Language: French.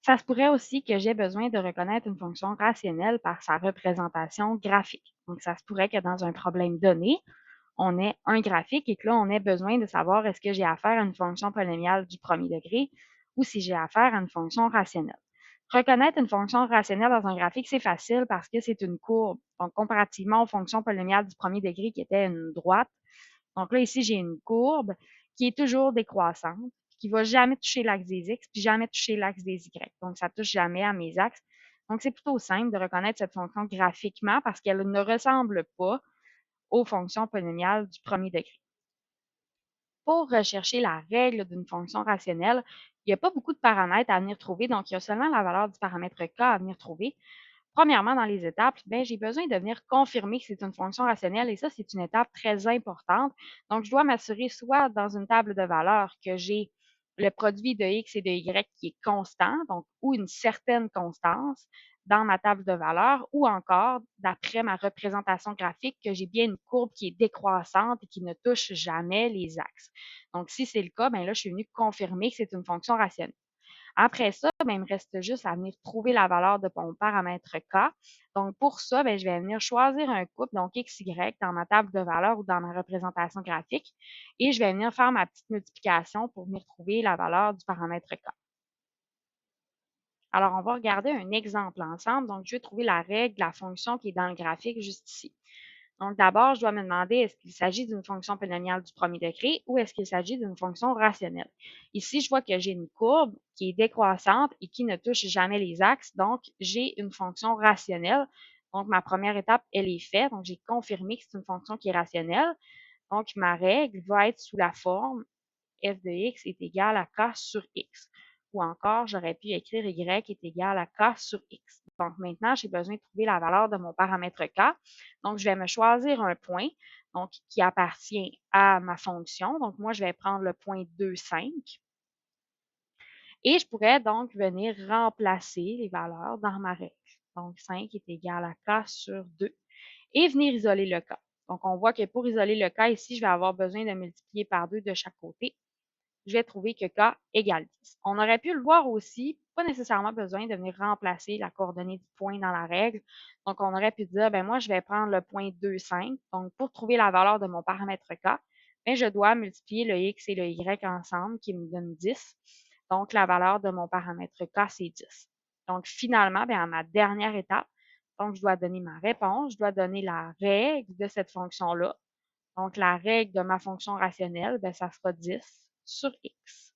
Ça se pourrait aussi que j'ai besoin de reconnaître une fonction rationnelle par sa représentation graphique. Donc, ça se pourrait que dans un problème donné, on ait un graphique et que là, on ait besoin de savoir est-ce que j'ai affaire à une fonction polynomiale du premier degré ou si j'ai affaire à une fonction rationnelle. Reconnaître une fonction rationnelle dans un graphique, c'est facile parce que c'est une courbe. Donc, comparativement aux fonctions polynomiales du premier degré qui étaient une droite, donc là, ici, j'ai une courbe qui est toujours décroissante, qui ne va jamais toucher l'axe des X, puis jamais toucher l'axe des Y. Donc, ça ne touche jamais à mes axes. Donc, c'est plutôt simple de reconnaître cette fonction graphiquement parce qu'elle ne ressemble pas aux fonctions polynomiales du premier degré. Pour rechercher la règle d'une fonction rationnelle, il n'y a pas beaucoup de paramètres à venir trouver, donc il y a seulement la valeur du paramètre k à venir trouver. Premièrement, dans les étapes, ben, j'ai besoin de venir confirmer que c'est une fonction rationnelle et ça, c'est une étape très importante. Donc, je dois m'assurer soit dans une table de valeurs que j'ai le produit de x et de y qui est constant, donc ou une certaine constance dans ma table de valeurs, ou encore, d'après ma représentation graphique, que j'ai bien une courbe qui est décroissante et qui ne touche jamais les axes. Donc, si c'est le cas, ben là, je suis venue confirmer que c'est une fonction rationnelle. Après ça, ben, il me reste juste à venir trouver la valeur de mon paramètre K. Donc, pour ça, ben, je vais venir choisir un couple, donc x, y, dans ma table de valeurs ou dans ma représentation graphique, et je vais venir faire ma petite multiplication pour venir trouver la valeur du paramètre K. Alors, on va regarder un exemple ensemble. Donc, je vais trouver la règle de la fonction qui est dans le graphique juste ici. Donc, d'abord, je dois me demander est-ce qu'il s'agit d'une fonction polynomiale du premier degré ou est-ce qu'il s'agit d'une fonction rationnelle. Ici, je vois que j'ai une courbe qui est décroissante et qui ne touche jamais les axes. Donc, j'ai une fonction rationnelle. Donc, ma première étape, elle est faite. Donc, j'ai confirmé que c'est une fonction qui est rationnelle. Donc, ma règle va être sous la forme f de x est égal à k sur x. Ou encore, j'aurais pu écrire y est égal à k sur x. Donc maintenant, j'ai besoin de trouver la valeur de mon paramètre k. Donc, je vais me choisir un point donc, qui appartient à ma fonction. Donc, moi, je vais prendre le point 2, 5. Et je pourrais donc venir remplacer les valeurs dans ma règle. Donc, 5 est égal à k sur 2 et venir isoler le k. Donc, on voit que pour isoler le k ici, je vais avoir besoin de multiplier par 2 de chaque côté. Je vais trouver que k égale 10. On aurait pu le voir aussi, pas nécessairement besoin de venir remplacer la coordonnée du point dans la règle. Donc, on aurait pu dire, ben moi, je vais prendre le point 2, 5. Donc, pour trouver la valeur de mon paramètre k, ben, je dois multiplier le x et le y ensemble qui me donne 10. Donc, la valeur de mon paramètre k, c'est 10. Donc, finalement, ben, à ma dernière étape, donc, je dois donner ma réponse, je dois donner la règle de cette fonction-là. Donc, la règle de ma fonction rationnelle, ben, ça sera 10 sur x.